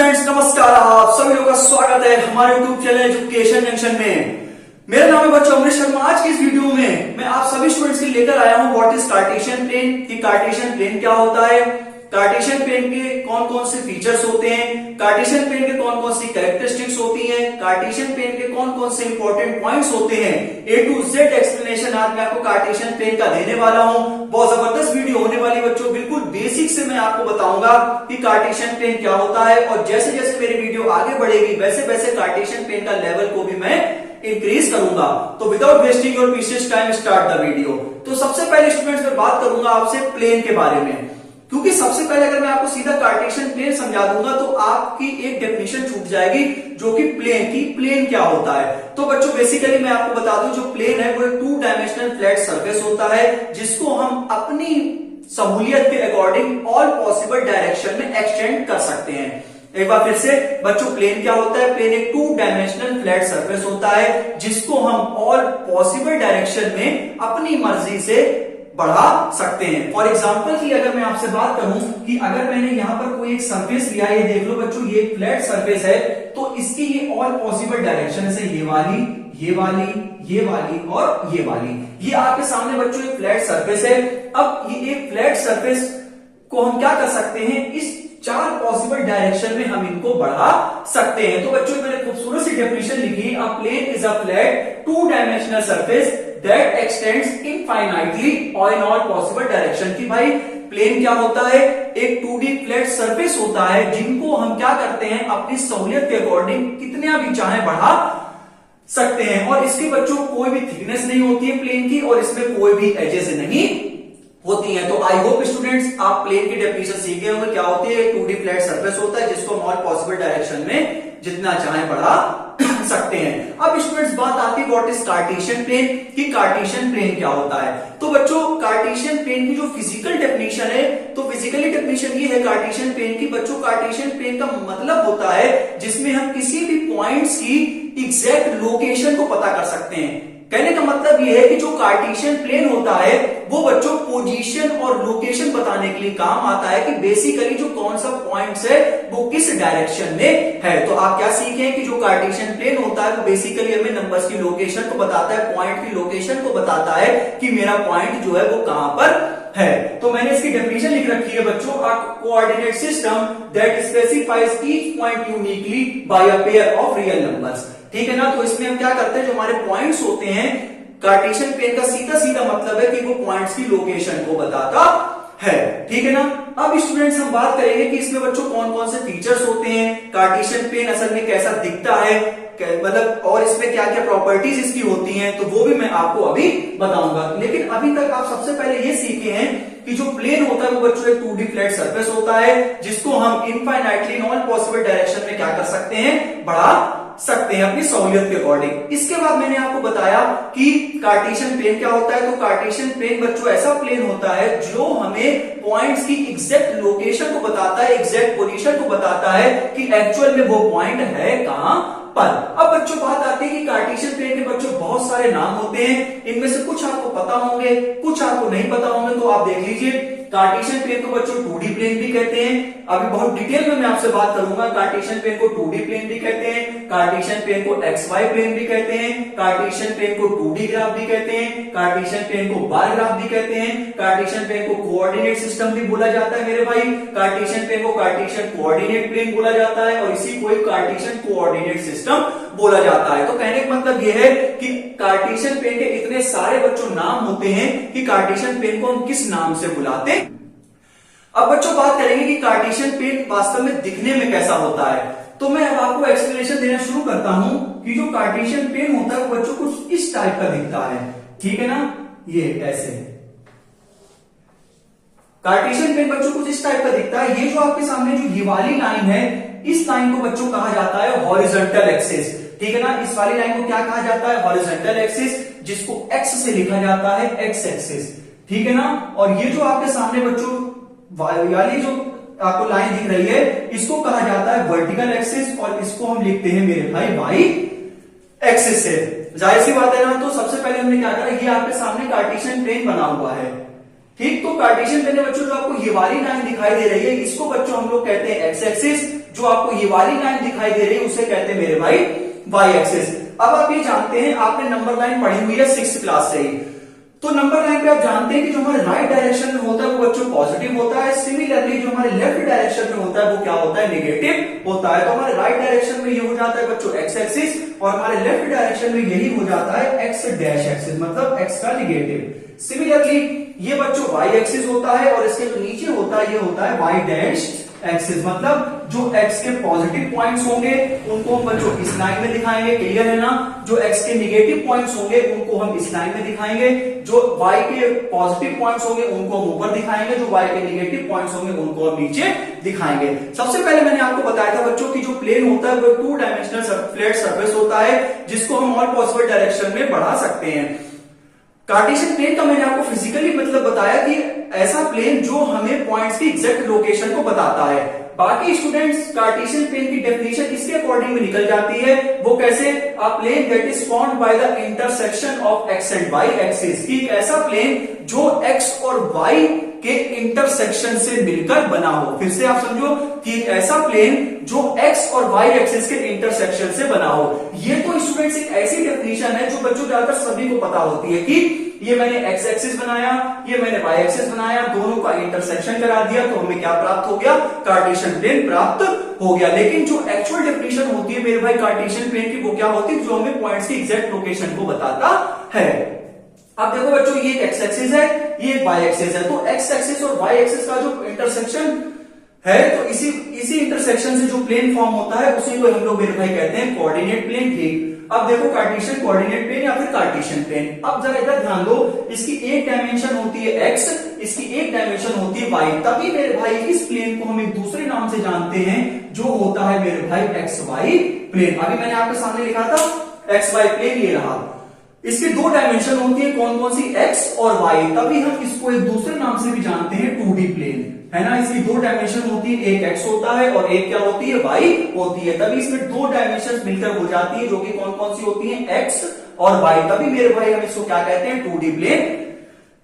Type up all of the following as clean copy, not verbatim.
Students नमस्कार, आप सभी लोगों का स्वागत है हमारे यूट्यूब चैनल एजुकेशन जंक्शन में। मेरा नाम है बच्चों अमृत शर्मा। आज की इस वीडियो में मैं आप सभी स्टूडेंट्स के लेकर आया हूं व्हाट इज कार्टेशियन प्लेन, कि कार्टेशियन प्लेन क्या होता है, कार्टेशियन प्लेन के कौन कौन से फीचर्स होते हैं, कार्टेशियन प्लेन के कौन कौन सी कैरेक्टरिस्टिक्स होती हैं, कार्टेशियन प्लेन के कौन कौन से इंपॉर्टेंट पॉइंट्स होते हैं। ए टू जेड एक्सप्लेनेशन आज मैं आपको कार्टेशियन प्लेन का देने वाला हूं। बहुत जबरदस्त वीडियो होने वाली बच्चों, बिल्कुल बेसिक से मैं आपको बताऊंगा कि कार्टेशियन प्लेन क्या होता है, और जैसे जैसे मेरी वीडियो आगे बढ़ेगी वैसे वैसे कार्टेशियन प्लेन का लेवल को भी मैं इंक्रीज करूंगा। तो without wasting your precious time start the video. तो सबसे पहले स्टूडेंट्स मैं बात करूंगा आपसे प्लेन के बारे में, क्योंकि सबसे पहले अगर मैं आपको सीधा कार्टेशियन प्लेन समझा दूंगा तो आपकी एक डेफिनेशन छूट जाएगी जो कि प्लेन की। प्लेन क्या होता है? तो बच्चों बेसिकली मैं आपको बता दूं, जो प्लेन है वो एक टू डायमेंशनल फ्लैट सरफेस होता है जिसको हम अपनी सहूलियत के अकॉर्डिंग ऑल पॉसिबल डायरेक्शन में एक्सटेंड कर सकते हैं। एक बार फिर से बच्चों, प्लेन क्या होता है? प्लेन एक टू डायमेंशनल फ्लैट सरफेस होता है जिसको हम ऑल पॉसिबल डायरेक्शन में अपनी मर्जी से बढ़ा सकते हैं। फॉर एग्जाम्पल की अगर मैं आपसे बात करूं कि अगर मैंने यहां पर कोई एक सरफेस लिया, ये देख लो बच्चों, ये एक फ्लैट सरफेस है, तो इसकी ये ऑल पॉसिबल डायरेक्शन है, ये वाली, ये वाली, ये वाली और ये वाली। ये आपके सामने बच्चों एक फ्लैट सरफेस है। अब ये एक फ्लैट सरफेस को हम क्या कर सकते हैं? इस चार पॉसिबल डायरेक्शन में हम इनको बढ़ा सकते हैं। तो बच्चों मैंने खूबसूरत सी डेफिनेशन लिखी, a plane is a flat two dimensional surface that extends infinitely और इन ऑल पॉसिबल डायरेक्शन। की भाई प्लेन क्या होता है? एक 2D फ्लैट सरफेस होता है जिनको हम क्या करते हैं अपनी सहूलियत के अकॉर्डिंग कितना भी चाहे बढ़ा सकते हैं, और इसके बच्चों कोई भी थिकनेस नहीं होती है प्लेन की, और इसमें कोई भी एजेस नहीं होती हैं। तो आई होप स्टूडेंट्स आप प्लेन की डेफिनेशन सीख गए होंगे। क्या होती है? एक 2D फ्लैट सरफेस होता है जिसको हम ऑल पॉसिबल डायरेक्शन में जितना चाहे बढ़ा सकते हैं। अब स्टूडेंट्स बात आती है व्हाट इज कार्टेशियन प्लेन, कि कार्टेशियन प्लेन क्या होता है। तो बच्चों कार्टेशियन प्लेन की जो फिजिकल डेफिनेशन है, तो फिजिकली डेफिनेशन ये है कार्टेशियन प्लेन की बच्चों, कार्टेशियन प्लेन का मतलब होता है जिसमें हम किसी भी पॉइंट्स की एग्जैक्ट लोकेशन को पता कर सकते हैं। कहने का मतलब यह है कि जो कार्टेशियन प्लेन होता है वो बच्चों पोजीशन और लोकेशन बताने के लिए काम आता है, कि बेसिकली जो कौन सा पॉइंट्स है वो किस डायरेक्शन में है। तो आप क्या सीखे कि जो कार्टेशियन प्लेन होता है वो बेसिकली हमें नंबर्स की लोकेशन को बताता है, पॉइंट की लोकेशन को बताता है कि मेरा पॉइंट जो है वो कहां पर है। तो मैंने इसकी डेफिनेशन लिख रखी है बच्चों, a coordinate system that specifies each point uniquely by a pair of real numbers. ठीक है ना? तो इसमें हम क्या करते हैं, जो हमारे पॉइंट्स होते हैं, कार्टेशियन प्लेन का सीधा सीधा मतलब है कि वो पॉइंट्स की लोकेशन को बताता है। ठीक है ना? अब स्टूडेंट्स हम बात करेंगे कि इसमें बच्चों कौन कौन से फीचर्स होते हैं, कार्टेशियन प्लेन असल में कैसा दिखता है, मतलब और इसमें क्या क्या प्रॉपर्टीज इसकी होती हैं, तो वो भी मैं आपको अभी बताऊंगा। लेकिन अभी तक आप सबसे पहले ये सीखे हैं कि जो प्लेन होता है वो बच्चों एक 2D फ्लैट सरफेस होता है जिसको हम infinitely in all possible direction में क्या कर सकते हैं? बढ़ा सकते हैं अपनी सहूलियत के अकॉर्डिंग। इसके बाद मैंने आपको बताया कि कार्टेशियन प्लेन क्या होता है। तो कार्टेशियन प्लेन बच्चों ऐसा प्लेन होता है जो हमें पॉइंट्स की एग्जैक्ट लोकेशन को बताता है, एग्जैक्ट पोजीशन को बताता है कि एक्चुअल में वो पॉइंट है कहां पर। अब बच्चों बात आती है कि कार्टेशियन प्लेन के बच्चों बहुत सारे नाम होते हैं, इनमें से कुछ आपको पता होंगे, कुछ आपको नहीं पता होंगे, तो आप देख लीजिए। कार्टेशियन प्लेन को बच्चों 2D प्लेन भी कहते हैं। अभी बहुत डिटेल में मैं आपसे बात करूंगा। कार्टेशियन प्लेन को 2D प्लेन भी कहते हैं, कार्टेशियन प्लेन को XY प्लेन भी कहते हैं, कार्टेशियन प्लेन को 2D ग्राफ भी कहते हैं, कार्टेशियन प्लेन को बार ग्राफ भी कहते हैं, कार्टेशियन प्लेन को कोऑर्डिनेट सिस्टम भी बोला जाता है मेरे भाई, कार्टेशियन प्लेन को कार्टेशियन कोऑर्डिनेट प्लेन बोला जाता है, और इसी को कार्टेशियन कोऑर्डिनेट सिस्टम बोला जाता है। तो कहने का मतलब यह है कि कार्टेशियन प्लेन के इतने सारे बच्चों नाम होते हैं कि कार्टेशियन प्लेन को हम किस नाम से बुलाते हैं। अब बच्चों बात करेंगे कि कार्टेशियन प्लेन वास्तव में दिखने में कैसा होता है। तो मैं अब आपको एक्सप्लेनेशन देना शुरू करता हूं कि जो कार्टेशियन प्लेन होता है वो बच्चों कुछ इस टाइप का दिखता है। ठीक है ना? ये ऐसे कार्टेशियन प्लेन बच्चों कुछ इस टाइप का दिखता है। ये जो आपके सामने जो ये वाली लाइन है, इस लाइन को बच्चों कहा जाता है हॉरिजॉन्टल एक्सिस। ठीक है ना? इस वाली लाइन को क्या कहा जाता है? हॉरिजॉन्टल एक्सिस, जिसको एक्स से लिखा जाता है एक्स एक्सिस। ठीक है ना? और ये जो आपके सामने बच्चों वाली जो आपको लाइन दिख रही है, इसको कहा जाता है वर्टिकल एक्सिस, और इसको हम लिखते हैं मेरे भाई वाई एक्सिस से। जाहिर सी बात है ना? तो सबसे पहले हमने क्या करा, ये आपके सामने कार्टेशियन प्लेन बना हुआ है। ठीक, तो कार्टेशियन प्लेन बच्चों जो आपको ये वाली लाइन दिखाई दे रही है, इसको बच्चों हम लोग कहते हैं एक्स एक्सिस, जो आपको ये वाली लाइन दिखाई दे रही है उसे कहते हैं मेरे भाई वाई एक्सिस। अब आप ये जानते हैं, आपने नंबर लाइन पढ़ी हुई है 6th क्लास से ही, तो नंबर लाइन पे आप जानते हैं कि जो हमारे राइट डायरेक्शन में होता है वो बच्चों पॉजिटिव होता है, सिमिलरली जो हमारे लेफ्ट डायरेक्शन में होता है वो क्या होता है, नेगेटिव होता है। तो हमारे राइट डायरेक्शन में ये हो जाता है बच्चों एक्स एक्सिस, और हमारे लेफ्ट डायरेक्शन में यही हो जाता है एक्स डैश एक्सिस, मतलब एक्स का निगेटिव। सिमिलरली ये बच्चों वाई एक्सिस होता है, और इसके जो नीचे होता है ये होता है वाई डैश एक्सिस, मतलब जो x के पॉजिटिव पॉइंट्स होंगे उनको हम बच्चों इस लाइन में दिखाएंगे, क्लियर है ना। जो x के निगेटिव पॉइंट्स होंगे उनको हम इस लाइन में दिखाएंगे, जो y के पॉजिटिव पॉइंट्स होंगे उनको हम ऊपर दिखाएंगे, जो y के निगेटिव पॉइंट्स होंगे उनको हम नीचे दिखाएंगे। सबसे पहले मैंने आपको बताया था बच्चों की जो प्लेन होता है वो 2 डायमेंशनल फ्लैट सरफेस होता है, जिसको हम ऑल पॉसिबल डायरेक्शन में बढ़ा सकते हैं। कार्टेशियन प्लेन का मैंने आपको फिजिकली मतलब बताया कि ऐसा प्लेन जो हमें पॉइंट्स की एग्जैक्ट लोकेशन को बताता है। बाकी स्टूडेंट्स कार्टेशियन प्लेन की डेफिनेशन इसके अकॉर्डिंग में निकल जाती है, वो कैसे, a plane that is formed by the intersection of x and Y axis, कि ऐसा प्लेन जो एक्स और वाई के इंटरसेक्शन से मिलकर बना हो। फिर से आप समझो कि ऐसा प्लेन जो एक्स और वाई एक्सिस के इंटरसेक्शन से बना हो। ये तो स्टूडेंट्स एक ऐसी डेफिनेशन है जो बच्चों ज्यादातर सभी को पता होती है कि ये मैंने एक्स एक्सिस बनाया, ये मैंने वाई एक्सिस बनाया, दोनों का इंटरसेक्शन करा दिया तो हमें क्या प्राप्त हो गया, कार्टेशियन प्लेन प्राप्त हो गया। लेकिन जो एक्चुअल डेफिनेशन होती है मेरे भाई कार्टेशियन प्लेन की, वो क्या होती है, जो हमें पॉइंट्स की एग्जैक्ट लोकेशन को बताता है। अब देखो बच्चों ये एक्स एक्सिस है, ये वाई एक्सिस है, तो एक्स एक्सिस और वाई एक्सिस का जो इंटरसेक्शन है, तो इसी इंटरसेक्शन से जो प्लेन फॉर्म होता है उसी को हम लोग मेरे भाई कहते हैं कोऑर्डिनेट प्लेन। ठीक, अब देखो कार्टेशियन कोऑर्डिनेट प्लेन या फिर कार्टेशियन प्लेन। अब जरा इधर ध्यान दो, इसकी एक डायमेंशन होती है एक्स, इसकी एक डायमेंशन होती है वाई, तभी मेरे भाई इस प्लेन को हम एक दूसरे नाम से जानते हैं जो होता है मेरे भाई एक्स वाई प्लेन। अभी मैंने आपके सामने लिखा था एक्स वाई प्लेन, ये रहा। इसकी 2 डायमेंशन होती है, कौन कौन सी, एक्स और वाई, तभी हम इसको एक दूसरे नाम से भी जानते हैं 2D प्लेन, है ना। इसकी 2 डायमेंशन होती है, एक एक्स होता है और एक क्या होती है, वाई होती है, तभी इसमें 2 डायमेंशन मिलकर हो जाती है, जो कि कौन कौन सी होती है, एक्स और वाई, तभी मेरे भाई हम इसको क्या कहते हैं, 2D प्लेन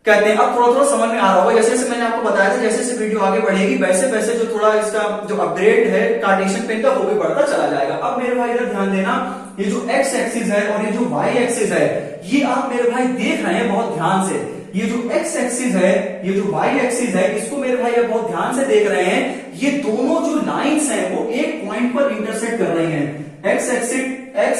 कहते हैं। अब थोड़ा थोड़ा समझ में आ रहा होगा, जैसे जैसे मैंने आपको बताया था, जैसे जैसे वीडियो आगे बढ़ेगी वैसे वैसे जो थोड़ा इसका जो अपग्रेड है कार्टेशियन प्लेन का वो भी बढ़ता चला जाएगा। अब मेरे भाई इधर ध्यान देना, ये जो एक्स एक्सिस है और ये जो वाई एक्सिस है, ये आप मेरे भाई देख रहे हैं बहुत ध्यान से। ये जो एक्स एक्सिस है, ये जो वाई एक्सिस है, इसको मेरे भाई आप बहुत ध्यान से देख रहे हैं। ये दोनों जो लाइंस हैं वो एक पॉइंट पर इंटरसेक्ट कर रही हैं। X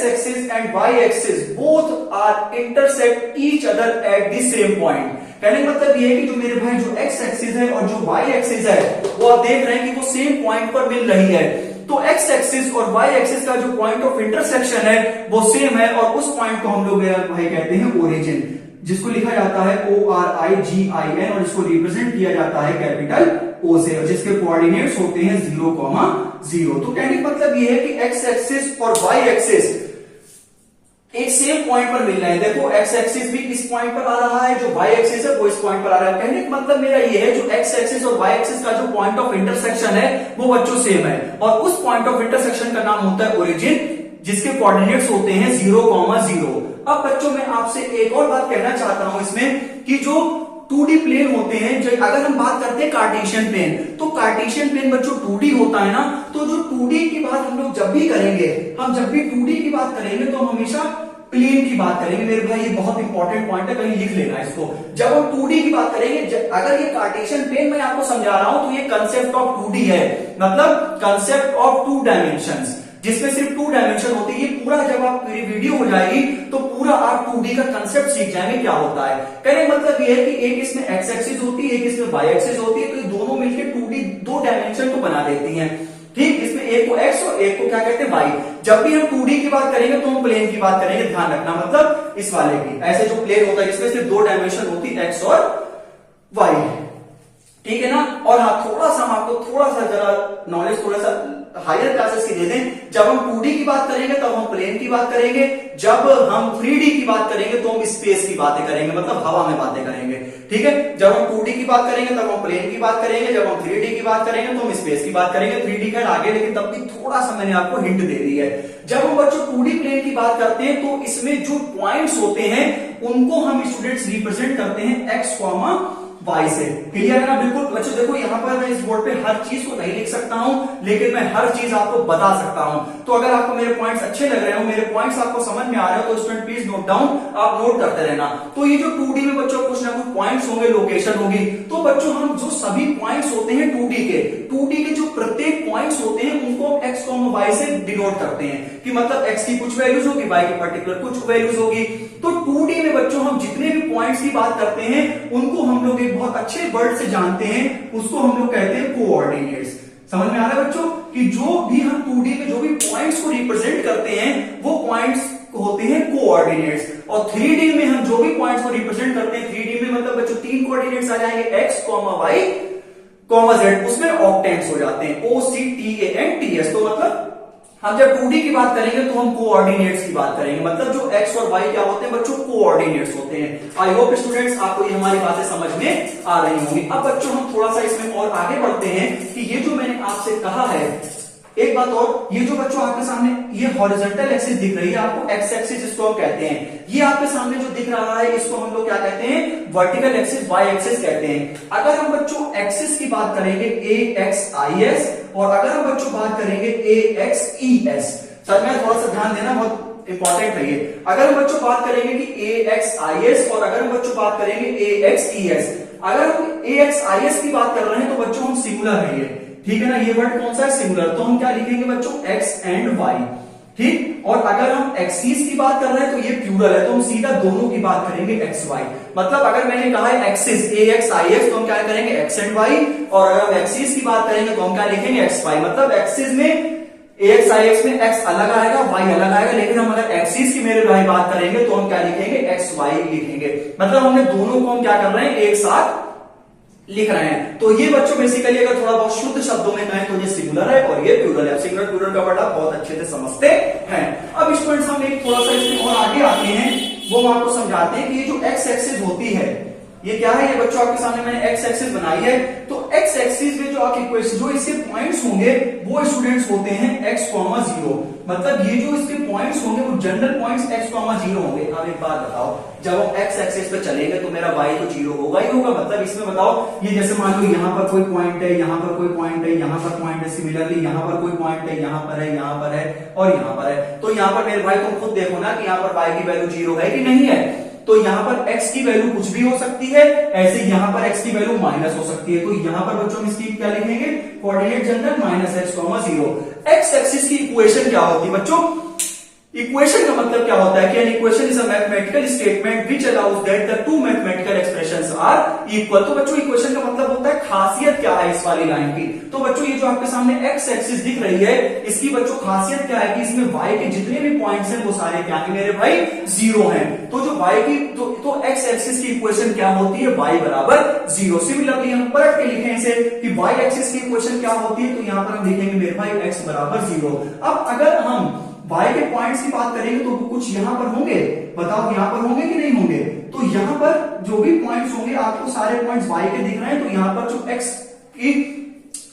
axis and Y axis both are intersect each other at the same point. कहने का मतलब ये है कि जो मेरे भाई जो एक्स एक्सिस है और जो वाई एक्सिस है वो आप देख रहे हैं कि वो सेम पॉइंट पर मिल रही है। तो एक्स एक्सिस और वाई एक्सिस का जो पॉइंट ऑफ इंटरसेक्शन है वो सेम है, और उस पॉइंट को हम लोग मेरे भाई कहते हैं ओरिजिन, जिसको लिखा जाता है ORIGIN, और इसको रिप्रेजेंट किया जाता है कैपिटल O से, और जिसके कोऑर्डिनेट्स होते हैं 0,0। तो कहने का मतलब ये है कि एक्स एक्सिस और वाई एक्सिस एक सेम पॉइंट पर मिल रहे हैं। देखो एक्स एक्सिस भी इस पॉइंट पर आ रहा है, जो वाई एक्सिस है वो इस पॉइंट पर आ रहा है। कहने का मतलब मेरा ये है, जो एक्स एक्सिस और वाई एक्सिस का जो पॉइंट ऑफ इंटरसेक्शन है वो बच्चों सेम है, और उस पॉइंट ऑफ इंटरसेक्शन का नाम होता है ओरिजिन, जिसके कोऑर्डिनेट्स होते हैं 0,0। अब बच्चों मैं आपसे एक और बात कहना चाहता हूं इसमें, कि जो 2D प्लेन होते हैं, जब अगर हम बात करते हैं कार्टेशियन प्लेन, तो कार्टेशियन प्लेन बच्चों 2D होता है ना, तो जो 2D की बात हम लोग जब भी करेंगे, हम जब भी 2D की बात करेंगे तो हम हमेशा प्लेन की बात करेंगे। मेरे भाई ये बहुत इंपॉर्टेंट पॉइंट है, कहीं लिख लेना इसको। जब हम 2D की बात करेंगे, अगर ये कार्टेशियन प्लेन मैं आपको समझा रहा हूं तो ये कंसेप्ट ऑफ 2D है, मतलब कंसेप्ट ऑफ 2 डायमेंशंस, जिसमें सिर्फ 2 डायमेंशन होती है। ये पूरा जब आप मेरी वीडियो हो जाएगी तो पूरा आप 2D का कंसेप्ट सीख जाएंगे क्या होता है। कहने का मतलब ये है कि एक इसमें एक्स एक्सिस होती है, एक इसमें वाई एक्सिस होती है, तो ये दोनों मिलकर 2D 2 डायमेंशन को बना देती हैं। ठीक, इसमें एक को एक्स और एक को क्या कहते हैं, वाई। जब भी हम 2D की बात करेंगे तो हम प्लेन की बात करेंगे, ध्यान रखना, मतलब इस वाले की। ऐसे जो प्लेन होता है जिसमें सिर्फ 2 डायमेंशन होती है, एक्स और वाई, ठीक है ना। और हाँ, थोड़ा सा हम आपको थोड़ा सा जरा नॉलेज थोड़ा सा हायर क्लासेस की दे दें। जब हम 2D की बात करेंगे तब हम प्लेन की बात करेंगे, जब हम 3D की बात करेंगे तो हम स्पेस की बातें करेंगे, मतलब हवा में बातें करेंगे, ठीक है। जब हम 2D की बात करेंगे तब हम प्लेन की बात करेंगे, जब हम 3D की बात करेंगे तो हम स्पेस की बात करेंगे। 3D का आगे, लेकिन तब भी थोड़ा सा मैंने आपको हिंट दे दी है। जब हम बच्चों 2D प्लेन की बात करते हैं तो इसमें जो पॉइंट्स होते हैं उनको हम स्टूडेंट्स रिप्रेजेंट करते हैं एक्स, y से। क्लियर है ना? बिल्कुल बच्चों देखो यहाँ पर मैं इस बोर्ड पे हर चीज को नहीं लिख सकता हूँ, लेकिन मैं हर चीज आपको बता सकता हूँ। तो अगर आपको मेरे पॉइंट्स अच्छे लग रहे हो, मेरे पॉइंट्स आपको समझ में आ रहे हो, तो स्टूडेंट प्लीज नोट डाउन, आप नोट करते रहना। तो ये जो 2D में बच्चों कुछ ना कुछ पॉइंट्स होंगे, लोकेशन होगी, तो बच्चों हम जो सभी पॉइंट्स होते हैं 2D के जो प्रत्येक पॉइंट्स होते हैं उनको x, y से डिनोट करते हैं कि मतलब x की कुछ वैल्यूज होगी, y की पर्टिकुलर कुछ वैल्यूज होगी। तो 2D में बच्चों हम जितने भी पॉइंट्स की बात करते हैं उनको हम लोग एक बहुत अच्छे वर्ड से जानते हैं, उसको हम लोग कहते हैं कोऑर्डिनेट्स। समझ में आ रहा है बच्चों कि जो भी हम 2D में जो भी पॉइंट्स को रिप्रेजेंट करते हैं वो पॉइंट्स होते हैं कोऑर्डिनेट्स। और 3D में हम जो भी पॉइंट्स को रिप्रेजेंट करते हैं 3D में मतलब बच्चों 3 कोऑर्डिनेट्स आ जाएंगे, x, y, z, उसमें ऑक्टेंट्स हो जाते हैं, OCTANTS। तो मतलब हम जब 2D की बात करेंगे तो हम कोऑर्डिनेट्स की बात करेंगे, मतलब जो x और y क्या होते हैं बच्चों, कोऑर्डिनेट्स होते हैं। आई होप स्टूडेंट्स आपको ये हमारी बातें समझ में आ रही होंगी। अब बच्चों हम थोड़ा सा इसमें और आगे बढ़ते हैं कि ये जो मैंने आपसे कहा है, एक बात और, ये जो बच्चों आपके सामने ये हॉरिजॉन्टल एक्सिस दिख रही है आपको, एक्स एक्सिस जिसको हम कहते हैं, ये आपके सामने जो दिख रहा है इसको हम लोग क्या कहते हैं, वर्टिकल एक्सिस, वाई एक्सिस कहते हैं। अगर हम बच्चों एक्सिस की बात करेंगे AXIS, और अगर हम बच्चों बात करेंगे AXES, सर में थोड़ा सा ध्यान देना, बहुत इंपॉर्टेंट है ये। अगर हम बच्चों बात करेंगे कि AXIS और अगर हम बच्चों बात करेंगे AXES, अगर हम AXIS की बात कर रहे हैं तो बच्चों हम सिंगुलर है ये, ठीक है ना, ये वर्ड कौन सा है, सिंगुलर, तो हम क्या लिखेंगे बच्चों, x एंड y, ठीक। और अगर हम एक्सिस की बात कर रहे हैं तो ये प्लूरल है, तो हम सीधा दोनों की बात करेंगे XY। मतलब अगर मैंने कहा है एक्सिस AXIS तो हम क्या करेंगे, x एंड y, और अगर हम एक्सिस की बात करेंगे तो हम क्या लिखेंगे, XY। मतलब एक्सिस में AXIS में x अलग आएगा, y अलग आएगा, लेकिन हम अगर एक्सिस की मेरे भाई बात करेंगे तो हम क्या लिखेंगे, XY लिखेंगे। मतलब हमने दोनों को हम क्या कर रहे हैं, एक साथ लिख रहे हैं। तो ये बच्चों बेसिकली अगर थोड़ा बहुत शुद्ध शब्दों में कहें तो ये सिंगुलर है और ये प्लूरल है। सिंगुलर प्लूरल का वर्ड आप बहुत अच्छे से समझते हैं। अब स्टूडेंट्स हम एक थोड़ा सा इसमें और आगे आते हैं, वो हम आपको समझाते हैं कि ये जो एक्स एक्सिस होती है ये क्या है, ये बच्चों आपके सामने मैंने एक्स एक्सिस बनाई है। तो एक्स एक्सिस में जो आपके इक्वेशन, जो इसके पॉइंट्स होंगे वो स्टूडेंट्स होते हैं x, 0। मतलब ये जो इसके पॉइंट्स होंगे वो जनरल पॉइंट्स x, 0 होंगे। अब एक बात बताओ, जब हम एक्स एक्सिस पे चलेंगे तो मेरा y तो 0 होगा ही होगा। मतलब इसमें बताओ, ये जैसे मान लो यहाँ पर कोई पॉइंट है, यहाँ पर कोई पॉइंट है, यहाँ पर पॉइंट है, सिमिलरली यहाँ पर कोई पॉइंट है, यहाँ पर है, यहाँ पर है और यहाँ पर है। तो यहाँ पर मेरे भाई तुम खुद देखो ना कि यहाँ पर y की वैल्यू 0 है कि नहीं है। तो यहाँ पर x की वैल्यू कुछ भी हो सकती है, ऐसे यहाँ पर x की वैल्यू माइनस हो सकती है। तो यहाँ पर बच्चों हम इसकी क्या लिखेंगे, coordinate general -x, 0। X axis की इक्वेशन क्या होती है बच्चों, इक्वेशन का मतलब क्या होता है कि an equation is a mathematical statement which allows that the two mathematical expressions are equal. तो बच्चों इक्वेशन का मतलब होता है खासियत क्या है इस वाली लाइन की। तो बच्चों ये जो आपके सामने एक्स एक्सिस दिख रही है, इसकी बच्चों खासियत क्या है कि इसमें y के जितने भी पॉइंट्स हैं वो सारे क्या है मेरे भाई, 0 हैं। तो जो y की तो एक्स एक्सिस की इक्वेशन क्या होती है, y बराबर 0। सिमिलरली हम पलट के लिखें इसे कि y एक्सिस की इक्वेशन क्या होती है, तो यहां पर हम लिखेंगे मेरे भाई x बराबर 0। अब अगर हम y के पॉइंट्स की बात करेंगे तो वो कुछ यहां पर होंगे, बताओ यहां पर होंगे कि नहीं होंगे। तो यहां पर जो भी पॉइंट्स होंगे आपको सारे पॉइंट्स y के दिख रहे हैं, तो यहां पर जो x की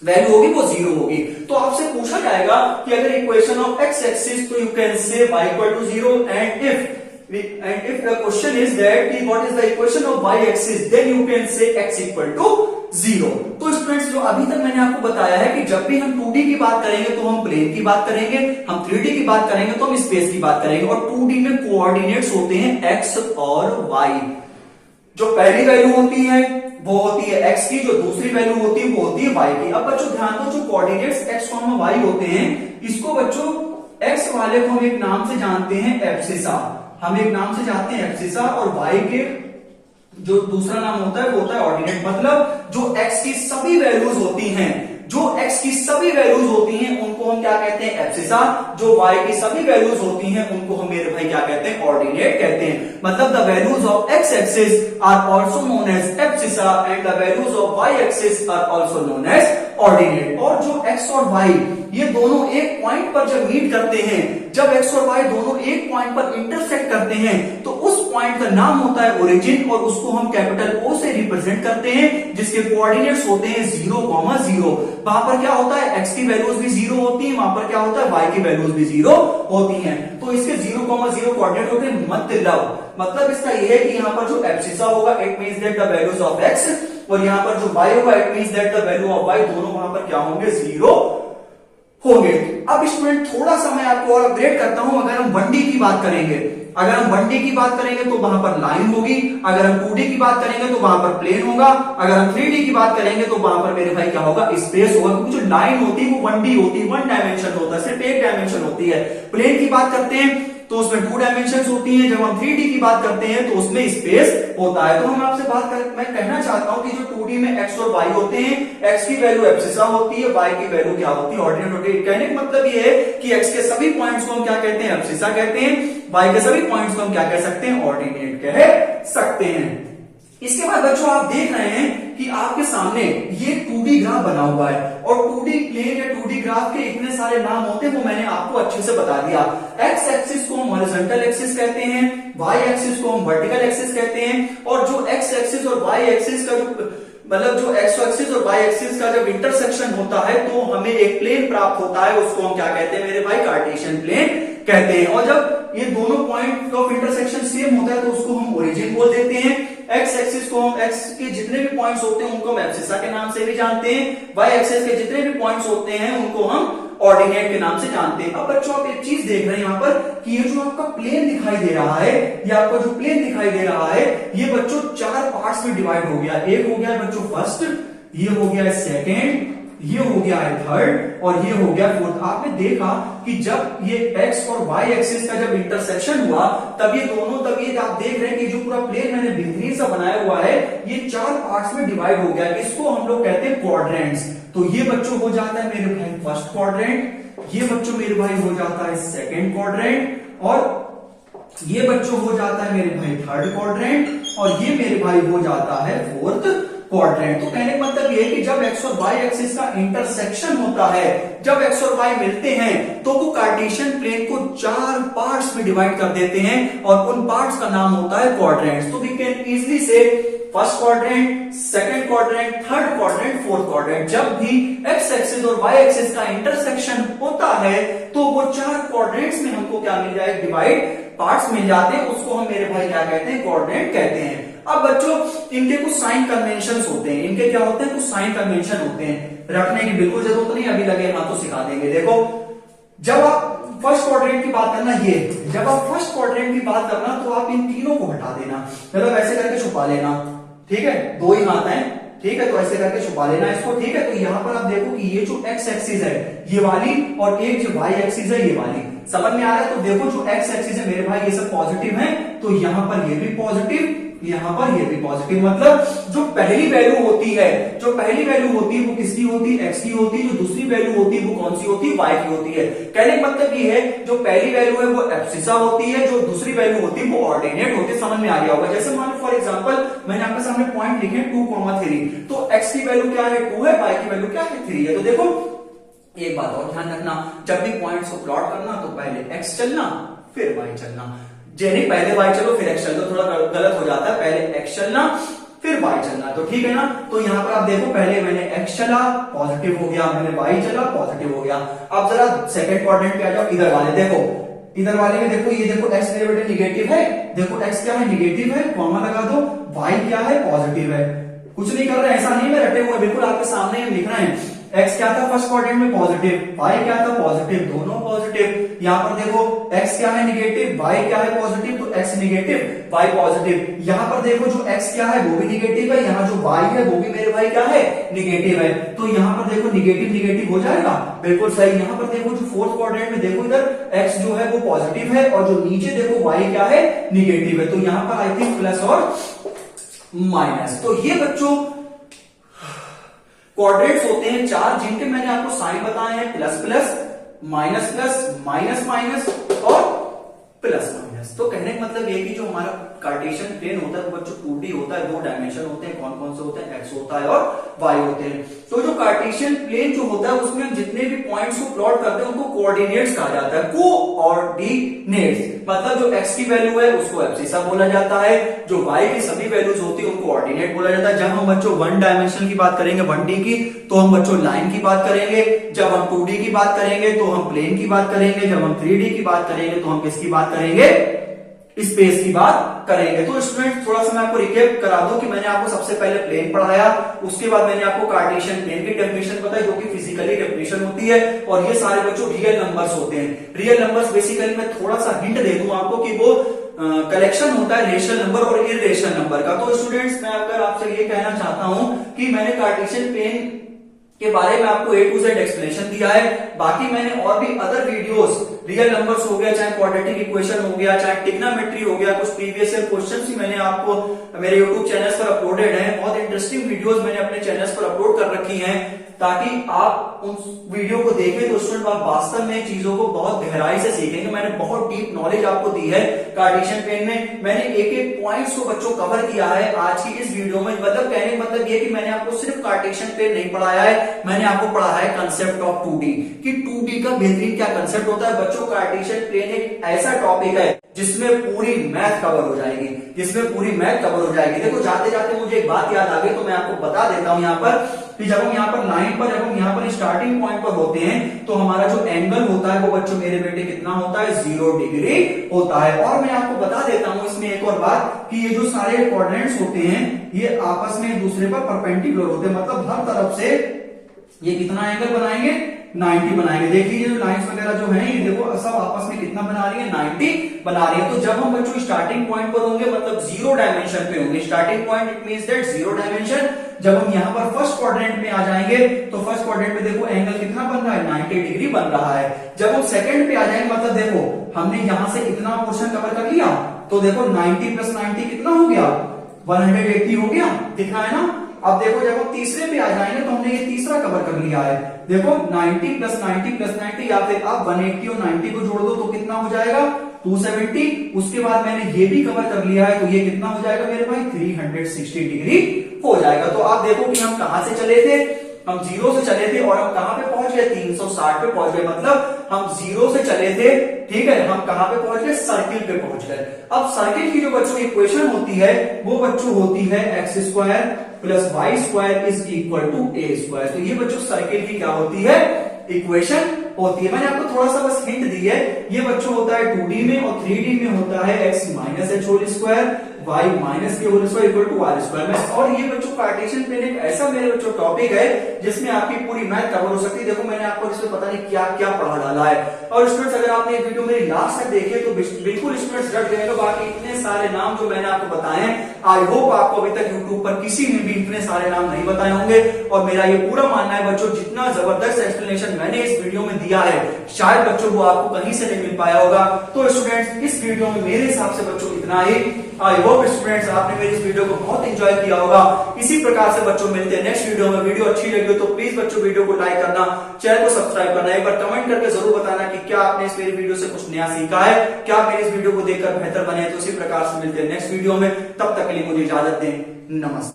वैल्यू होगी वो 0 होगी। तो आपसे पूछा जाएगा कि अगर इक्वेशन ऑफ x एक्सिस, तो you can say y equal to 0 and if the question is that what is the equation of y axis, then you can say x equal to 0। तो स्टूडेंट्स जो अभी तक मैंने आपको बताया है कि जब भी हम 2D की बात करेंगे तो हम प्लेन की बात करेंगे, हम 3D की बात करेंगे तो हम स्पेस की बात करेंगे। और 2D में कोऑर्डिनेट्स होते हैं x और y। जो पहली वैल्यू होती है वो होती है x की, जो दूसरी वैल्यू होती है वो होती है y की। अब बच्चों ध्यान दो, जो कोऑर्डिनेट्स x, y होते हैं, इसको बच्चों x वाले को हम एक नाम से जानते हैं एब्सिसा, हम एक नाम से जानते हैं एब्सिसा, और y के जो दूसरा नाम होता है वो होता है ऑर्डिनेट। मतलब जो x की सभी वैल्यूज होती हैं, जो x की सभी वैल्यूज होती हैं उनको हम क्या कहते हैं, एब्सिसा। जो y की सभी वैल्यूज होती हैं उनको हम मेरे भाई क्या कहते हैं, ऑर्डिनेट कहते हैं। मतलब the values of x axis are also known as abscissa and the values of y axis are also known as ordinate. और जो x और y ये दोनों एक पॉइंट पर जब मीट करते हैं, जब x और y दोनों एक पॉइंट पर इंटरसेक्ट करते हैं, तो उस पॉइंट का नाम होता है ओरिजिन, और उसको हम कैपिटल O से रिप्रेजेंट करते हैं, जिसके कोऑर्डिनेट्स होते हैं 0, 0। वहां पर क्या होता है, x की वैल्यूज भी 0 होती है, वहां पर क्या होता है, y की वैल्यूज भी 0 होती हैं। तो इसके 0, 0 कोऑर्डिनेट होते हैं मतलब इसका यह है कि यहां पर जो एब्सिसा होगा, it means that the values of x और यहाँ पर जो y होगा it means that the value of y दोनों वहां पर क्या होंगे, 0 होंगे। अब स्टूडेंट थोड़ा सा मैं आपको और अपडेट करता हूं, अगर हम 1D की बात करेंगे, अगर हम 1D की बात करेंगे तो वहां पर लाइन होगी, अगर हम 2D की बात करेंगे तो वहां पर प्लेन होगा, अगर हम 3D की बात करेंगे तो वहां पर मेरे भाई क्या होगा, स्पेस होगा, क्योंकि जो लाइन होती है वो 1D होती है, 1 डायमेंशन होता है, सिर्फ एक डायमेंशन होती है। प्लेन की बात करते हैं तो उसमें 2 डायमेंशंस होती हैं, जब हम 3D की बात करते हैं तो उसमें स्पेस होता है। तो हम आपसे मैं कहना चाहता हूं कि जो 2D में x और y होते हैं, x की वैल्यू एब्सिसा होती है, y की वैल्यू क्या होती है, ऑर्डिनेट होती है। कहने का मतलब ये है कि x के सभी पॉइंट्स को हम क्या कहते हैं, एब्सिसा कहते हैं, y के सभी पॉइंट्स को हम क्या कह सकते हैं, ऑर्डिनेट कह सकते हैं। इसके बाद बच्चों आप देख रहे हैं कि आपके सामने ये 2D ग्राफ बना हुआ है, और 2D प्लेन या 2D ग्राफ के इतने सारे नाम होते हैं वो मैंने आपको अच्छे से बता दिया। एक्स एक्सिस को हम हॉरिजॉन्टल एक्सिस कहते हैं, वाई एक्सिस को हम वर्टिकल एक्सिस कहते हैं, और जो एक्स एक्सिस और वाई एक्सिस का जो मतलब जो एक्स एक्सिस और वाई एक्सिस का जब इंटरसेक्शन होता है तो हमें एक प्लेन प्राप्त होता है, उसको हम क्या कहते हैं मेरे भाई, कार्टेशियन प्लेन कहते हैं। और जब ये दोनों पॉइंट ऑफ इंटरसेक्शन सेम होता है तो उसको हम ओरिजिन बोल देते हैं। एक्स एक्सिस को हम, एक्स के जितने भी पॉइंट्स होते हैं उनको हम एब्सिसा के नाम से भी जानते हैं, वाई एक्सिस के जितने भी पॉइंट्स होते हैं उनको हम ऑर्डिनेट के नाम से जानते हैं। अब बच्चों आप एक चीज देख रहे हैं यहाँ पर कि ये जो आपका प्लेन दिखाई दे रहा है, ये आपका जो प्लेन दिखाई दे रहा है, ये बच्चों 4 पार्ट्स में डिवाइड हो गया। एक हो गया बच्चों फर्स्ट, ये हो गया सेकेंड, ये हो गया है थर्ड, और ये हो गया फोर्थ। आपने देखा कि जब ये x और y एक्सिस का जब इंटरसेक्शन हुआ तब ये दोनों, तब ये आप देख रहे हैं कि जो पूरा प्लेन मैंने बेहतरीन सा बनाया हुआ है ये 4 पार्ट्स में डिवाइड हो गया। इसको हम लोग कहते हैं क्वाड्रेंट्स। तो ये बच्चों हो जाता है मेरे भाई फर्स्ट क्वाड्रेंट, ये बच्चों मेरे भाई हो जाता है सेकेंड क्वाड्रेंट, और ये बच्चों हो जाता है मेरे भाई थर्ड क्वाड्रेंट, और ये मेरे भाई हो जाता है फोर्थ क्वाड्रेंट। तो कहने का मतलब ये है कि जब x और y एक्सिस का इंटरसेक्शन होता है, जब x और y मिलते हैं तो वो कार्टेशियन प्लेन को 4 पार्ट्स में डिवाइड कर देते हैं, और उन पार्ट्स का नाम होता है क्वाड्रेंट्स। तो वी कैन इजीली से first quadrant, second quadrant, third quadrant, fourth quadrant. जब भी x एक्सिस और y एक्सिस का इंटरसेक्शन होता है तो वो 4 क्वाड्रेंट्स में हमको क्या मिल जाए, डिवाइड पार्ट्स मिल जाते हैं, उसको हम मेरे भाई क्या कहते हैं, कोऑर्डिनेट कहते हैं। अब बच्चों इनके कुछ साइन कन्वेंशंस होते हैं, इनके क्या होते हैं, कुछ साइन कन्वेंशन होते हैं, रखने की बिल्कुल जरूरत नहीं, अभी लगे हाथ तो सिखा देंगे। देखो जब आप फर्स्ट क्वाड्रेंट की बात करना, ये जब आप फर्स्ट क्वाड्रेंट की बात करना तो आप इन तीनों को हटा देना, मतलब ऐसे करके छुपा लेना, ठीक है, 2 ही हाथ हैं, ठीक है, तो ऐसे करके छुपा लेना इसको, ठीक है। तो यहां पर आप देखो कि ये जो एक्स एक्सिस है ये वाली, और एक जो वाई एक्सिस है ये वाली, समझ में आ रहा है। तो देखो जो एक्स एक्सिस है मेरे भाई ये सब पॉजिटिव है, तो यहां पर ये भी पॉजिटिव, यहां पर ये भी पॉजिटिव, मतलब जो पहली वैल्यू होती है, जो पहली वैल्यू होती है वो किसकी होती है, एक्स की होती है, जो दूसरी वैल्यू होती है वो कौन सी होती है, वाई की होती है। कहने का मतलब ये है जो पहली वैल्यू है वो एब्सिसा होती है, जो दूसरी वैल्यू होती है वो ऑर्डिनेट होती है। समझ में आ गया होगा। जैसे मान लो फॉर एग्जांपल मैंने आपके सामने पॉइंट लिखे 2,3, तो एक्स की वैल्यू क्या है, 2 है, वाई की वैल्यू क्या है, 3 है। तो देखो एक बात और ध्यान रखना, जब भी पॉइंट्स को प्लॉट करना तो पहले एक्स चलना फिर वाई चलना, यानी पहले वाई चलो फिर एक्स चलो, थोड़ा गलत हो जाता है, पहले एक्स चलना फिर वाई चलना, तो ठीक है ना। तो यहां पर आप देखो पहले मैंने एक्स चला पॉजिटिव हो गया, मैंने वाई चला पॉजिटिव हो गया। अब जरा सेकंड क्वाड्रेंट पे आ जाओ, इधर वाले देखो, इधर वाले में देखो, ये देखो एक्स मेरे बेटे निगेटिव है, देखो एक्स क्या है, निगेटिव है, कॉमा लगा दो, वाई क्या है, पॉजिटिव है। कुछ नहीं कर रहे, ऐसा नहीं मैं रटे हुए, बिल्कुल आपके सामने हम लिख रहे हैं। एक्स क्या था फर्स्ट क्वाड्रेंट में पॉजिटिव, वाई क्या था पॉजिटिव, दोनों पॉजिटिव। यहां पर देखो एक्स क्या है निगेटिव, वाई क्या है पॉजिटिव, तो एक्स निगेटिव वाई पॉजिटिव। यहां पर देखो जो एक्स क्या है वो भी निगेटिव है, यहां जो वाई है वो भी मेरे भाई क्या है, निगेटिव है। तो यहां पर देखो निगेटिव निगेटिव हो जाएगा, बिल्कुल सही। यहां पर देखो जो फोर्थ क्वाड्रेंट में देखो इधर एक्स जो है वो पॉजिटिव है, और जो नीचे देखो वाई क्या है, निगेटिव है। तो यहां पर आई थिंक प्लस और माइनस। तो ये बच्चों क्वाड्रेंट्स होते हैं 4, जिनके मैंने आपको साइन बताए हैं, plus plus, minus plus, minus minus और प्लस माइनस। तो कहने का मतलब ये कि जो हमारा कार्टेशियन प्लेन होता है वो बच्चों 2D होता है, 2 डायमेंशन होते हैं, कौन कौन से होते हैं, एक्स होता है और वाई होते हैं। तो जो कार्टेशियन प्लेन जो होता है उसमें हम जितने भी पॉइंट्स को प्लॉट करते हैं उनको कोऑर्डिनेट्स कहा जाता है, कोऑर्डिनेट्स। मतलब जो एक्स की वैल्यू है उसको एब्सिसा बोला जाता है, जो वाई की सभी वैल्यूज होती है उनको ऑर्डिनेट बोला जाता है। जब हम बच्चों 1 डायमेंशन की बात करेंगे 1D की, तो हम बच्चों लाइन की बात करेंगे, जब हम 2D की बात करेंगे तो हम प्लेन की बात करेंगे, जब हम 3D की बात करेंगे तो हम किसकी बात करेंगे, स्पेस की बात करेंगे। तो स्टूडेंट थोड़ा सा मैं आपको रिकेप करा दूं कि मैंने आपको सबसे पहले प्लेन पढ़ाया, उसके बाद मैंने आपको कार्टेशियन प्लेन की डेफिनेशन बताई जो कि फिजिकली डेफिनेशन होती है, और ये सारे बच्चों रियल नंबर्स होते हैं। रियल नंबर्स बेसिकली मैं थोड़ा सा हिंट दे दूं आपको कि वो कलेक्शन होता है रेशनल नंबर और इररेशनल नंबर का। तो स्टूडेंट्स मैं अगर आपसे ये कहना चाहता हूं कि मैंने कार्टेशियन प्लेन के बारे में आपको A to Z एक्सप्लेनेशन दिया है। बाकी मैंने और भी अदर वीडियोस, रियल नंबर्स हो गया, चाहे क्वाड्रेटिक इक्वेशन हो गया, चाहे ट्रिग्नोमेट्री हो गया, कुछ प्रीवियस ईयर क्वेश्चंस भी मैंने आपको मेरे YouTube चैनल्स पर अपलोडेड हैं। बहुत इंटरेस्टिंग वीडियोस मैंने अपने चैनल्स पर अपलोड कर रखी हैं, ताकि आप उन वीडियो को देखें तो स्टूडेंट आप वास्तव में चीजों को बहुत गहराई से सीखेंगे। मैंने बहुत डीप नॉलेज आपको दी है कार्टेशियन प्लेन में। मैंने एक एक पॉइंट्स को बच्चों कवर किया है आज की इस वीडियो में। मतलब कहने का मतलब ये कि मैंने आपको सिर्फ कार्टेशियन प्लेन नहीं पढ़ाया है, मैंने आपको पढ़ाया है कंसेप्ट ऑफ 2D कि 2D का बेहतरीन क्या कंसेप्ट होता है। बच्चों कार्टेशियन प्लेन एक ऐसा टॉपिक है जिसमें पूरी मैथ कवर हो जाएगी, जिसमें पूरी मैथ कवर हो जाएगी। देखो जाते जाते मुझे एक बात याद आ गई तो मैं आपको बता देता हूं यहाँ पर कि जब हम यहाँ पर लाइन पर, जब हम यहाँ पर स्टार्टिंग पॉइंट पर होते हैं तो हमारा जो एंगल होता है वो बच्चों मेरे बेटे कितना होता है, 0 डिग्री होता है। और मैं आपको बता देता हूं इसमें एक और बात कि ये जो सारे कोऑर्डिनेट्स होते हैं ये आपस में एक दूसरे पर परपेंडिकुलर होते हैं, मतलब हर तरफ से ये कितना एंगल बनाएंगे, 90 बनाएंगे। देखिए जो लाइंस वगैरह जो है ये देखो सब आपस में कितना बना रही है, 90 बना रही है। तो जब हम बच्चों स्टार्टिंग पॉइंट पर होंगे मतलब 0 डायमेंशन पे होंगे, starting point it means that 0 dimension. जब हम यहाँ पर फर्स्ट क्वाड्रेंट में आ जाएंगे तो फर्स्ट क्वाड्रेंट में देखो एंगल कितना बन रहा है, 90 डिग्री बन रहा है। जब हम सेकंड पे आ जाएंगे मतलब देखो हमने यहां से इतना पोर्शन कवर कर लिया तो देखो 90 प्लस 90 कितना हो गया, 180 हो गया, दिख रहा है ना। अब देखो जब हम तीसरे पे आ जाएंगे तो हमने ये तीसरा कवर कर लिया है। देखो 90 प्लस 90 प्लस 90 या फिर आप 180 और 90 को जोड़ दो तो कितना हो जाएगा, 270। उसके बाद मैंने ये भी कवर कर लिया है तो ये कितना हो जाएगा मेरे भाई, 360 डिग्री हो जाएगा। तो आप देखो कि हम कहां से चले थे, हम 0 से चले थे और हम कहां पे पहुंच गए, 360 पे पहुंच गए। मतलब हम 0 से चले थे, ठीक है, हम कहां पे पहुंच गए, सर्किल पे पहुंच गए। अब सर्किल की जो बच्चों इक्वेशन होती है वो बच्चों होती है X square plus Y square is equal to A square. तो ये बच्चों सर्किल की क्या होती है, इक्वेशन होती है। मैंने आपको थोड़ा सा बस हिंट दी है। ये बच्चों होता है 2D में और 3D में होता है x minus h whole square y minus k whole square equal to r square में। और ये बच्चों कार्टेशियन प्लेन एक ऐसा मेरे बच्चों टॉपिक है जिसमें आपकी पूरी मैथ कवर हो सकती है। देखो मैंने आपको इसमें पता नहीं क्या क्या पढ़ा डाला है। और स्टूडेंट्स अगर आपने वीडियो मेरी लास्ट तक देखी तो बिल्कुल स्टूडेंट्स रट गएगा। बाकी इतने सारे नाम जो मैंने आपको बताए हैं आई होप आपको अभी तक यूट्यूब पर किसी ने भी इतने सारे नाम नहीं बताए होंगे। और मेरा ये पूरा मानना है बच्चों जितना जबरदस्त एक्सप्लेनेशन मैंने इस वीडियो में दिया है शायद बच्चों को आपको कहीं से नहीं मिल पाया होगा। तो स्टूडेंट्स इस वीडियो में मेरे हिसाब से बच्चों इतना ही। आई होप स्टूडेंट्स आपने मेरी इस वीडियो को बहुत एंजॉय किया होगा। इसी प्रकार से बच्चों मिलते हैं नेक्स्ट वीडियो में। वीडियो अच्छी लगी हो तो प्लीज बच्चों वीडियो को लाइक करना, चैनल को सब्सक्राइब करना, एक बार कमेंट करके जरूर बताना कि क्या आपने इस मेरी वीडियो से कुछ नया सीखा है, क्या मेरी इस वीडियो को देखकर बेहतर बने। तो इसी प्रकार से मिलते हैं नेक्स्ट वीडियो में। तब तक के लिए मुझे इजाजत दें, नमस्ते।